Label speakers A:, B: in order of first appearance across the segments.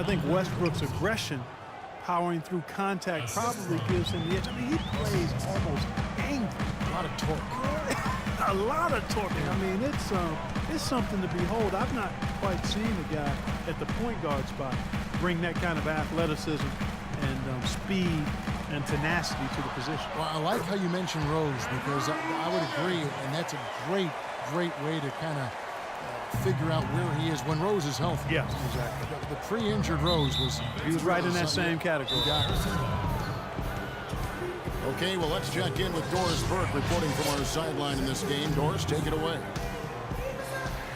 A: I think Westbrook's aggression, powering through contact, probably gives him the edge. I mean, he plays almost angry.
B: A lot of torque.
A: A lot of torque. I mean, it's something to behold. I've not quite seen a guy at the point guard spot bring that kind of athleticism and speed and tenacity to the position.
B: Well, I like how you mentioned Rose, because I would agree, and that's a great way to kind of figure out where he is when Rose is healthy.
A: Yes, exactly.
B: The pre-injured Rose was
A: right in that same category.
B: You got it.
C: Okay, well, let's check in with Doris Burke reporting from our sideline in this game. Doris, take it away.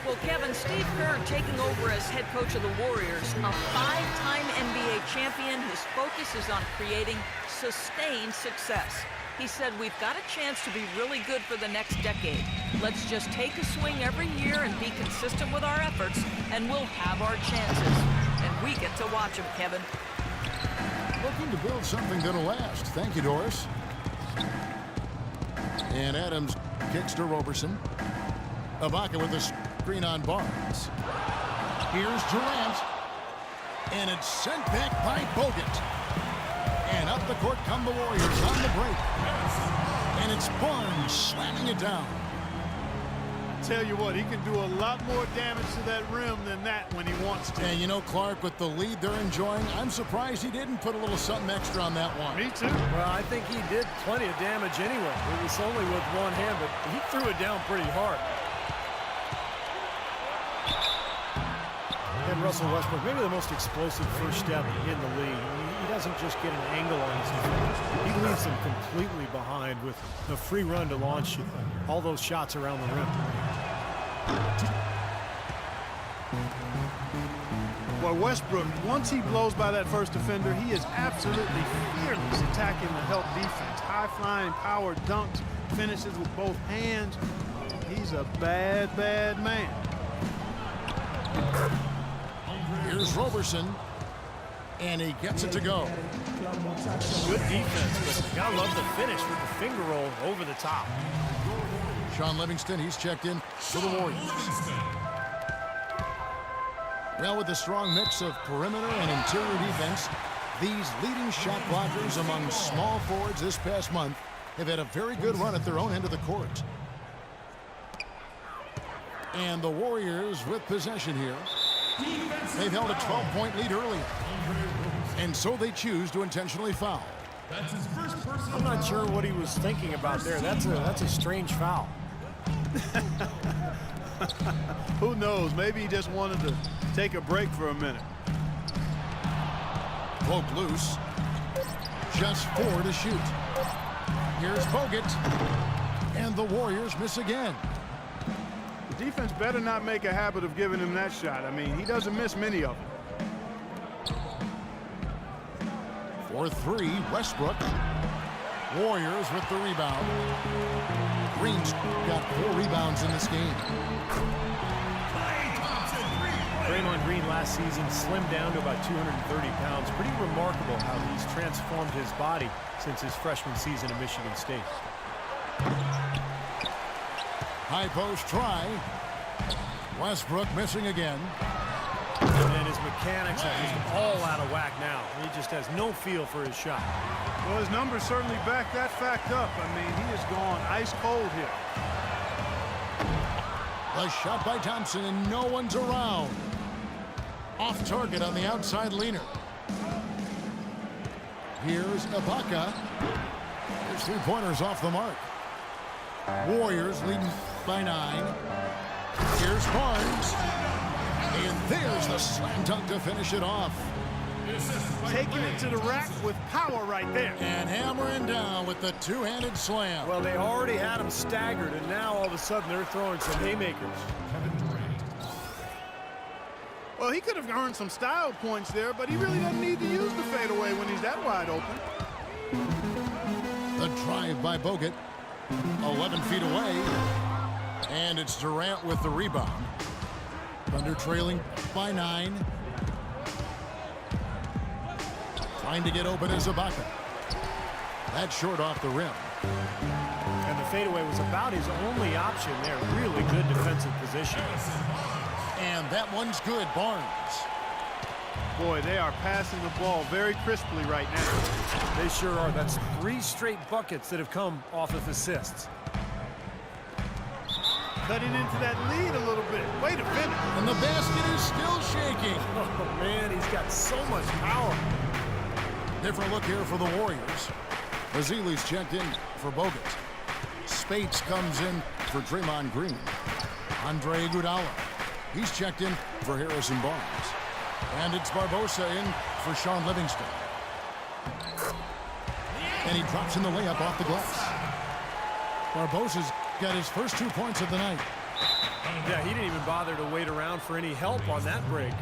D: Well, Kevin, Steve Kerr taking over as head coach of the Warriors, a 5-time NBA champion. His focus is on creating sustained success. He said, we've got a chance to be really good for the next decade. Let's just take a swing every year and be consistent with our efforts, and we'll have our chances. And we get to watch them, Kevin.
C: Looking to build something that'll last. Thank you, Doris. And Adams kicks to Roberson. Ibaka with the screen on Barnes. Here's Durant. And it's sent back by Bogut. And up the court come the Warriors on the break. And it's Barnes slamming it down.
A: Tell you what, he can do a lot more damage to that rim than that when he wants to.
C: And you know, Clark, with the lead they're enjoying, I'm surprised he didn't put a little something extra on that one.
A: Me too.
E: Well, I think he did plenty of damage anyway. It was only with one hand, but he threw it down pretty hard. And Russell Westbrook, maybe the most explosive first step in the league. He doesn't just get an angle on his defense. He leaves them completely behind with the free run to launch all those shots around the rim.
A: Well, Westbrook, once he blows by that first defender, he is absolutely fearless attacking the help defense. High-flying power dunks, finishes with both hands. He's a bad, bad man.
C: Here's Roberson. And he gets it to go.
E: Good defense, but you gotta love the finish with the finger roll over the top.
C: Shaun Livingston, he's checked in for the Warriors. Well, with a strong mix of perimeter and interior defense, these leading shot blockers among small forwards this past month have had a very good run at their own end of the court. And the Warriors with possession here. They've held a 12-point lead earlier. And so they choose to intentionally foul.
E: That's his first personal. I'm not sure what he was thinking about there. That's a strange foul.
A: Who knows? Maybe he just wanted to take a break for a minute.
C: Broke loose. Just 4 to shoot. Here's Bogut. And the Warriors miss again.
A: The defense better not make a habit of giving him that shot. I mean, he doesn't miss many of them.
C: For 3, Westbrook. Warriors with the rebound. Green's got 4 rebounds in this game.
E: Draymond Green last season slimmed down to about 230 pounds. Pretty remarkable how he's transformed his body since his freshman season at Michigan State.
C: High post try. Westbrook missing again.
E: And his mechanics are just all out of whack now. He just has no feel for his shot.
A: Well, his numbers certainly back that fact up. I mean, he has gone ice cold here.
C: A shot by Thompson, and no one's around. Off target on the outside leaner. Here's Ibaka. His 3-pointers off the mark. Warriors leading by 9. Here's Barnes. And there's the slam dunk to finish it off.
A: Taking it to the rack with power right there.
C: And hammering down with the two-handed slam.
E: Well, they already had him staggered, and now all of a sudden they're throwing some haymakers.
A: Well, he could have earned some style points there, but he really doesn't need to use the fadeaway when he's that wide open.
C: The drive by Bogut. 11 feet away. And it's Durant with the rebound. Thunder trailing by 9. Trying to get open is Ibaka. That's short off the rim.
E: And the fadeaway was about his only option there. Really good defensive position.
C: And that one's good, Barnes.
A: Boy, they are passing the ball very crisply right now.
E: They sure are. That's 3 straight buckets that have come off of assists.
A: Cutting into that lead a little bit. Way to finish.
C: And the basket is still shaking.
E: Oh, man, he's got so much power.
C: Different look here for the Warriors. Ezeli's checked in for Bogut. Spates comes in for Draymond Green. Andre Iguodala. He's checked in for Harrison Barnes. And it's Barbosa in for Sean Livingston. And he drops in the layup off the glass. Barbosa's got his first 2 points of the night.
E: Yeah, he didn't even bother to wait around for any help on that break.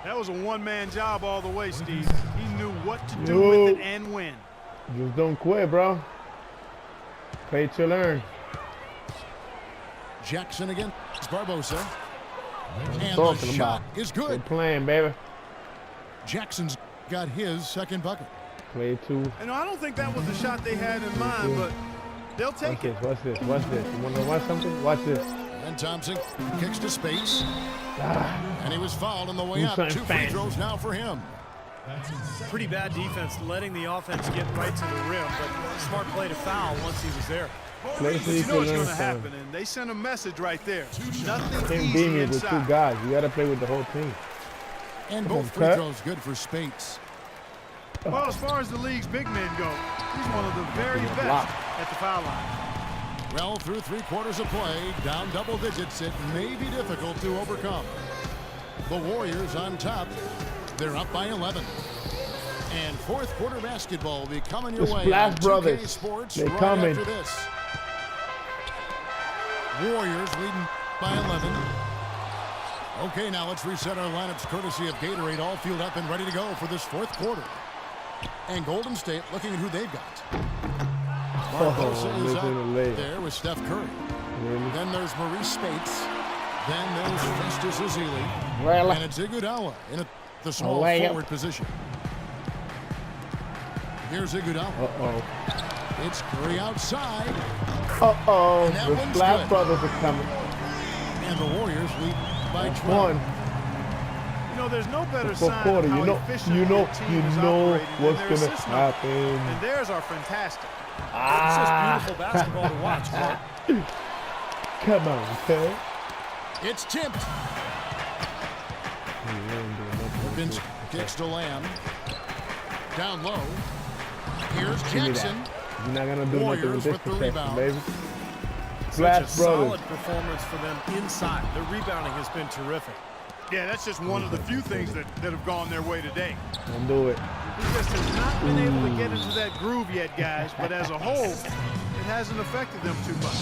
A: That was a one-man job all the way, Steve. He knew what to do with it and when.
F: Just don't quit, bro. Play to learn.
C: Jackson against Barbosa. And
F: Talking
C: the shot
F: about.
C: is
F: Good
C: good.
F: playing, baby.
C: Jackson's got his second bucket.
F: Play to.
A: And I don't think that was the shot they had in mind, but they'll take it.
F: Watch this. Watch this. You want to watch something? Watch this.
C: And Thompson kicks to space. And he was fouled on the way
F: Do
C: up.
F: something
C: 2 free
F: fancy.
C: throws now for him.
E: Pretty bad defense, letting the offense get right to the rim, but smart play to foul once he was there.
F: Play so
A: You
F: you
A: know
F: can
A: what's
F: learn
A: going to
F: something.
A: happen, and they sent a message right there. Nothing
F: Can't beat
A: easy
F: me with 2
A: inside.
F: guys. You got to play with the whole team.
C: And
F: Come on,
C: both free
F: Pat.
C: throws good for Spates.
A: Well, as far as the league's big men go, he's one of the very best
F: block.
A: at the foul line.
C: Well, through 3 quarters of play, down double digits, it may be difficult to overcome. The Warriors on top. They're up by 11. And 4th quarter basketball will be coming your
F: The
C: way
F: Splash
C: on 2K
F: Brothers.
C: Sports
F: They
C: right
F: coming.
C: after this. Warriors leading by 11. Okay, now let's reset our lineups courtesy of Gatorade, all fueled up and ready to go for this 4th quarter. And Golden State looking at who they've got. Barbosa is
F: missing a layup.
C: out there with Steph Curry.
F: Really?
C: Then there's Maurice Spates. Then there's Festus Ezeli.
F: Well,
C: And it's Iguodala in the small
F: layup.
C: forward position. Here's Iguodala.
F: uh-oh.
C: It's Curry outside.
F: Uh-oh.
C: And that
F: The
C: one's
F: Splash
C: good.
F: Brothers are coming.
C: And the Warriors lead by 12.
F: One.
A: You know, there's no better
F: Fourth
A: sign
F: quarter.
A: of how
F: You know
A: efficiently the team is operating than
F: what's
A: their
F: going to
A: assist numbers.
F: happen.
A: And theirs are fantastic.
E: It's just beautiful basketball to watch, Clark.
F: Come on, okay?
C: It's tipped. Vince kicks to Lamb. Down low. Here's
F: Give me that.
C: Jackson.
F: You're not going to do nothing
C: Warriors
F: with this
C: with the
F: protection,
C: rebound.
F: baby.
E: Such a
F: Splash Brothers.
E: solid performance for them inside. The rebounding has been terrific.
A: Yeah, that's just one of the few things that have gone their way today.
F: Don't do it.
A: He just has not been able to get into that groove yet, guys. But as a whole, it hasn't affected them too much.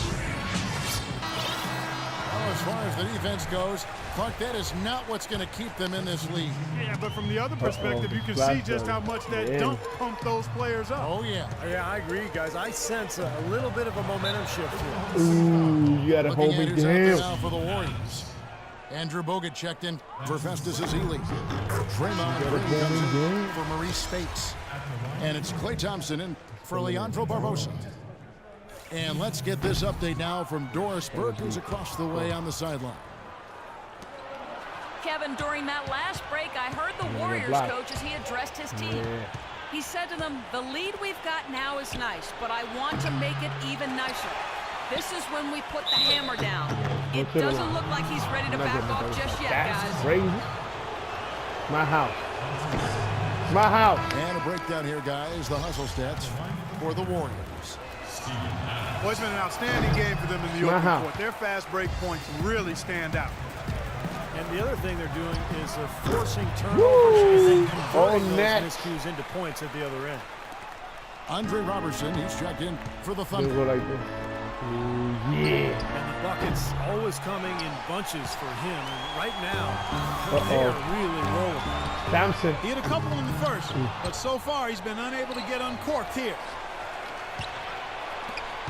C: Well, as far as the defense goes, Clark, that is not what's going to keep them in this league.
A: Yeah, but from the other perspective, you can see
F: Splash
A: just how
F: Brothers.
A: much that
F: Yeah.
A: dunk pumped those players up.
C: Oh, yeah.
E: Yeah, I agree, guys. I sense a little bit of a momentum shift here.
F: Ooh, you got to hold
C: Looking
F: me
C: at who's out there
F: down.
C: now for the Warriors. Andrew Bogut checked in for Festus Ezeli. Draymond Green comes in for Maurice Spates. And it's Klay Thompson in for Leandro Barbosa. And let's get this update now from Doris Burke, who's across the way on the sideline.
D: Kevin, during that last break, I heard the Warriors
F: block.
D: coach as he addressed his team.
F: Yeah.
D: He said to them, the lead we've got now is nice, but I want to make it even nicer. This is when we put the hammer down. It
F: to the
D: doesn't
F: line.
D: look like he's ready to
F: I'm not
D: back
F: getting
D: off
F: those.
D: just yet,
F: That's
D: guys.
F: crazy. My house. My house.
C: And a breakdown here, guys. The hustle stats for the Warriors.
A: Well, it's been an outstanding game for them in the open
F: Wow.
A: court. Their fast break points really stand out.
E: And the other thing they're doing is they're forcing turnovers and then converting
F: Oh,
E: those
F: net.
E: miscues into points at the other end.
C: Andre Robertson, he's checked in for the
F: They
C: Thunder.
F: go like this. Ooh, yeah.
E: And the buckets always coming in bunches for him. And right now,
F: Uh-oh.
E: they are really rolling.
F: Thompson.
A: He had a couple in the first, but so far he's been unable to get uncorked here.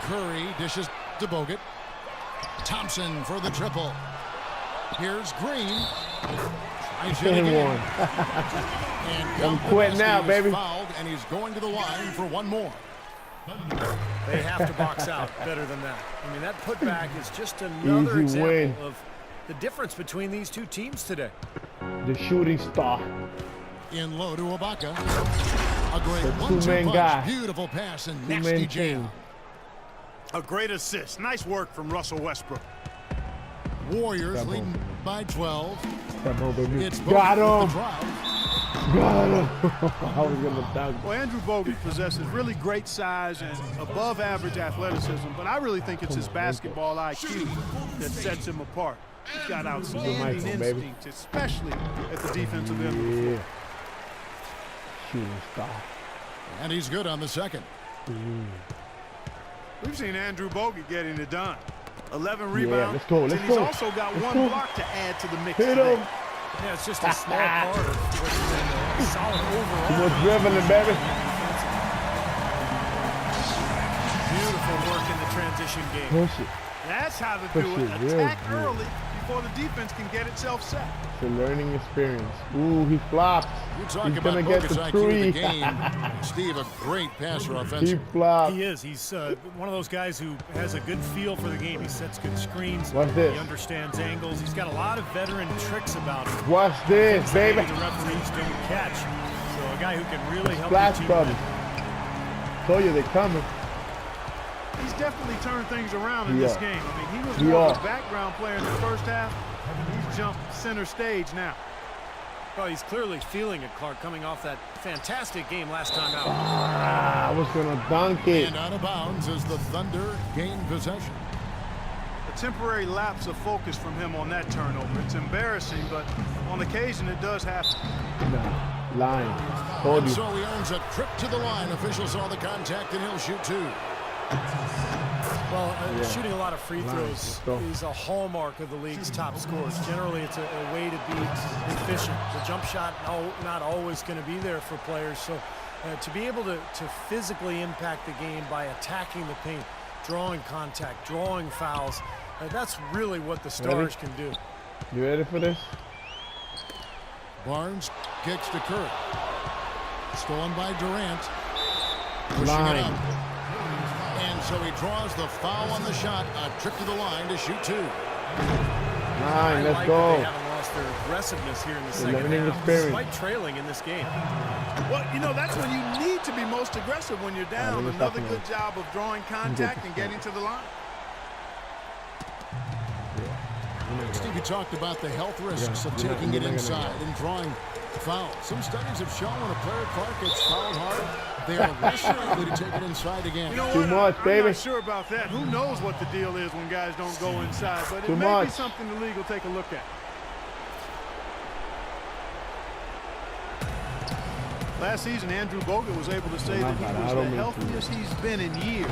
C: Curry dishes to Bogut. Thompson for the triple. Here's Green. Tries it
F: And
C: again.
F: one.
C: And
F: I'm
C: Count
F: quitting
C: Podeski
F: now,
C: is
F: baby.
C: Fouled, and he's going to the line for one more.
E: They have to box out better than that. I mean, that putback is just another
F: Easy
E: example
F: win.
E: of the difference between these two teams today.
F: The shooting star.
C: In low to Ibaka. A great
F: The
C: 1-2
F: two-man
C: punch.
F: guy.
C: Beautiful pass and
F: Two-man
C: nasty
F: team.
C: jam.
A: A great assist. Nice work from Russell Westbrook.
C: Warriors
F: Got
C: leading
F: home.
C: by 12.
F: Come on, baby.
C: It's
F: Got
C: Bogut with
F: him.
C: the drive.
F: Got him. I was going to dunk.
A: Well, Andrew Bogut possesses really great size and above-average athleticism, but I really think it's his basketball IQ that sets him apart. He's got outstanding
F: Michael, baby.
A: instinct, especially at the defensive end of the floor.
F: Yeah. Shooting star.
C: And he's good on the second.
A: We've seen Andrew Bogut getting it done. 11 rebounds.
F: let's go, let's
A: and he's
F: go.
A: also got
F: Let's
A: one
F: go.
A: block to add to the mix
F: Hit
A: today.
F: him.
E: Yeah, it's just a small part of what's been a solid
F: Too
E: overall.
F: much dribbling, baby.
E: Beautiful work in the transition game.
F: Push it.
A: That's how to
F: Push
A: do
F: it
A: it.
F: real
A: Attack
F: good.
A: early before the defense can get itself set.
F: It's a learning experience. Ooh, he flopped.
C: You talk
F: He's
C: about
F: going to get
C: Bogut's
F: the
C: IQ of the
F: three.
C: game. Steve, a great passer
F: He
C: offensively.
F: flopped.
E: He is. He's one of those guys who has a good feel for the game. He sets good screens.
F: Watch this.
E: He understands angles. He's got a lot of veteran tricks about him.
F: Watch this,
E: Things that
F: baby.
E: maybe the referees don't catch. So a guy who can really help
F: Splash
E: your team
F: brothers.
E: win.
F: Told you they're coming.
A: He's definitely turned things around in this
F: Yeah.
A: game. I mean, he was
F: We
A: more of
F: are.
A: a background player in the first half. He's jumped center stage now.
E: Well, he's clearly feeling it, Clark, coming off that fantastic game last time out.
F: I was going to dunk it.
C: And out of bounds as the Thunder gain possession.
A: A temporary lapse of focus from him on that turnover. It's embarrassing, but on occasion it does happen.
F: Nah, lying. Told
C: And
F: you.
C: so he earns a trip to the line. Officials saw the contact and he'll shoot two.
E: Well,
F: Yeah.
E: shooting a lot of free
F: Nice.
E: throws
F: Let's go.
E: is a hallmark of the league's top scorers. Generally, it's a way to be efficient. The jump shot not always going to be there for players, so to be able to physically impact the game by attacking the paint, drawing contact, drawing fouls, that's really what the stars can do.
F: You ready for this?
C: Barnes kicks to Curry. Stolen by Durant. Pushing
F: Line.
C: it up. And so he draws the foul on the shot. A trip to the line to shoot two.
F: Nine, let's
E: That
F: go.
E: they haven't lost their aggressiveness here in the second
F: learning
E: half,
F: experience.
E: despite trailing in this game.
A: Well, you know, that's when you need to be most aggressive when you're down.
F: let's
A: Another
F: stop
A: good job of drawing contact and getting to the line.
C: Steve, you talked about the health risks of
F: you're not-
C: taking
F: you're
C: it
F: not gonna
C: inside and drawing fouls. Some studies have shown when a player, Clark, gets fouled hard, they are less likely to take it inside again.
A: You know
F: Too
A: what?
F: much,
A: I'm
F: baby.
A: not sure about that. Who knows what the deal is when guys don't go inside, but
F: Too
A: it may be
F: much.
A: something the league will take a look at. Last season, Andrew Bogut was able to say that he
F: I
A: was
F: don't
A: the
F: mean to.
A: healthiest he's been in years.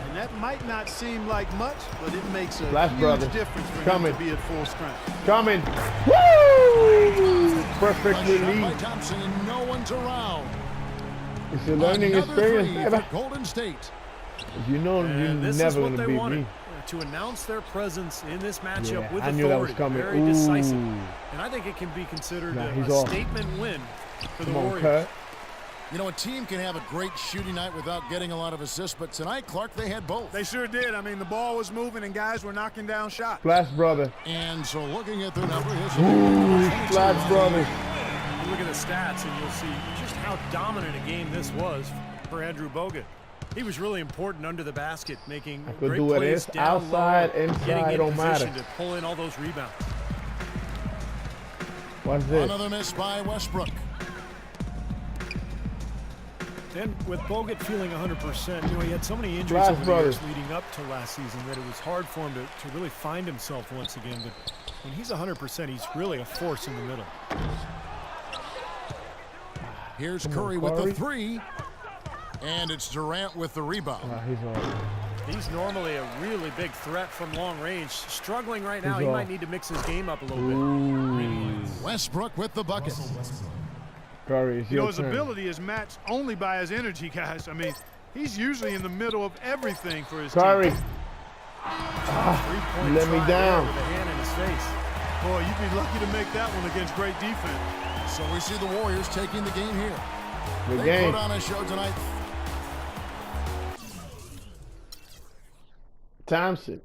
A: And that might not seem like much, but it makes a
F: Flash
A: huge
F: brother.
A: difference for
F: Coming.
A: him to be at full strength.
F: Coming. Woo!
C: A
F: Perfectly
C: shot by
F: lead.
C: Thompson and no one's around.
F: It's a learning
C: Another
F: experience,
C: three
F: baby.
C: for Golden State.
F: You know you're
E: And this is
F: never
E: what
F: going to
E: they
F: beat
E: wanted,
F: me.
E: to announce their presence in this matchup
F: Yeah,
E: with
F: I knew that was
E: authority.
F: coming.
E: Very decisive.
F: Ooh.
E: And I think it can be considered
F: Nah,
E: a
F: he's off.
E: statement win for the
F: Come on,
E: Warriors.
F: cut.
C: You know, a team can have a great shooting night without getting a lot of assists, but tonight, Clark, they had both.
A: They sure did. I mean, the ball was moving and guys were knocking down shots.
F: Flash brother.
C: And so looking at their number, here's
F: Ooh, Flash brother.
E: You look at the stats and you'll see just how dominant a game this was for Andrew Bogut. He was really important under the basket, making
F: could
E: great
F: do it
E: plays
F: in-
E: down
F: outside,
E: low,
F: inside,
E: getting in
F: don't
E: position
F: matter.
E: to pull in all those rebounds.
F: Watch this.
C: Another miss by Westbrook.
E: And with Bogut feeling 100%, you know, he had so many injuries
F: Flash
E: over the
F: brothers.
E: years leading up to last season that it was hard for him to really find himself once again. But when he's 100%, he's really a force in the middle.
C: Here's
F: Come on,
C: Curry with the
F: Curry.
C: three. And it's Durant with the rebound.
F: He's on.
E: He's normally a really big threat from long range. Struggling right now,
F: He's
E: he
F: off.
E: might need to mix his game up a little bit.
F: Ooh.
C: Westbrook with the bucket.
F: Curry, it's
A: You know,
F: your
A: his
F: turn.
A: ability is matched only by his energy, guys. I mean, he's usually in the middle of everything for his
F: Curry.
A: team.
E: Three-point
F: let me
E: try
F: down.
E: there with a hand in his face.
A: Boy, you'd be lucky to make that one against great defense.
C: So we see the Warriors taking the game here.
F: The
C: They
F: game.
C: put on a show tonight.
F: Thompson.